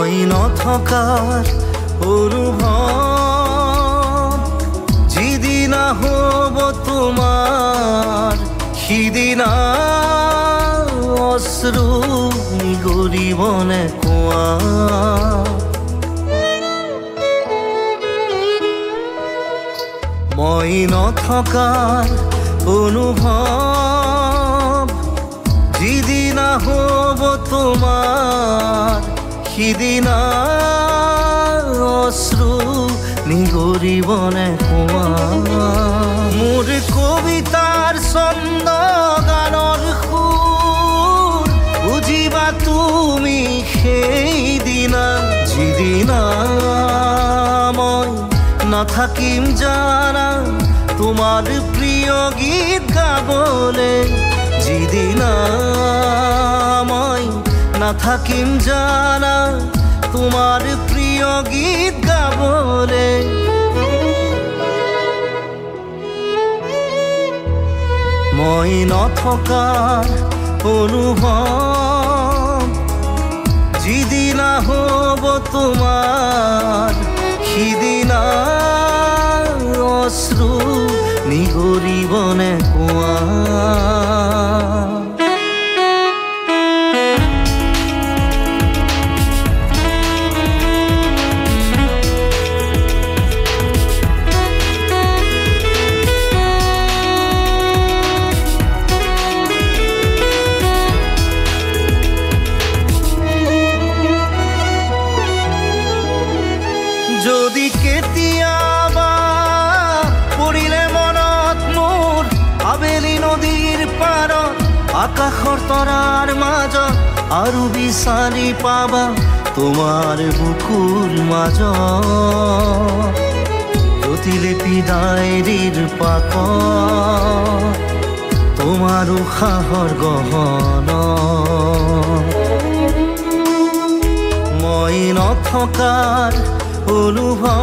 মই নথকাৰ অনুভৱ যিদিনা হ'ব তোমাৰ সিদিনা অশ্ৰু নিগৰিবনে কোৱা মই নথকাৰ অনুভৱ যিদিনা হ'ব তোমাৰ সিদিনা অশ্ৰু নিগৰিবনে কোৱা মোৰ কবিতাৰ ছন্দ গানৰ সুৰ বুজিবা তুমি সেইদিনা যিদিনা মই নাথাকিম জানা তোমাৰ প্ৰিয় গীত গাবলে যিদিনা মই নাথাকিম জানা তোমাৰ প্ৰিয় গীত গাবলে মই নথকাৰ অনুভৱ যিদিনা হ'ব তোমাৰ সিদিনা অশ্ৰু নিগৰিবনে কোৱা যদি কেতিয়াবা পৰিলে মনত মোৰ আবেলি নদীৰ পাৰত আকাশৰ তৰাৰ মাজত আৰু বিচাৰি পাবা তোমাৰ বুকুৰ মাজত প্ৰতিলিপি ডায়েৰীৰ পাকত তোমাৰ উশাহৰ গহনা মই নথকাৰ অনুভৱ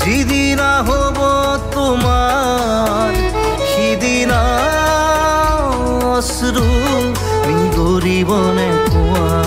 যিদিনা হ'ব তোমাৰ সিদিনা অশ্ৰু নিগৰিবনে কোৱা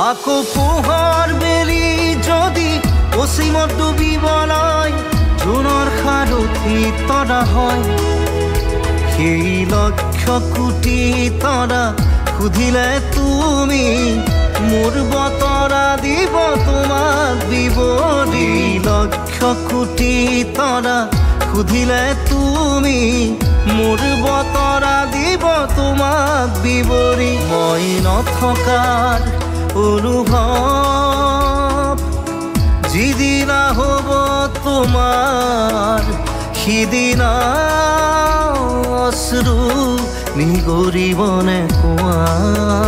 আকৌ পোহৰ বেলি যদি অসীমত ডুবিবলৈ জোনৰ সাৰথি তৰা হয় সেই লক্ষ কোটি তৰা সুধিলে তুমি মোৰ বতৰা দিব তোমাক বিৱৰি লক্ষ কোটি তৰা সুধিলে তুমি মোৰ বতৰা দিব তোমাক বিৱৰি মই নথকাৰ অনুভৱ যিদিনা হ'ব তোমাৰ সিদিনা অশ্ৰু নিগৰিবনে কোৱা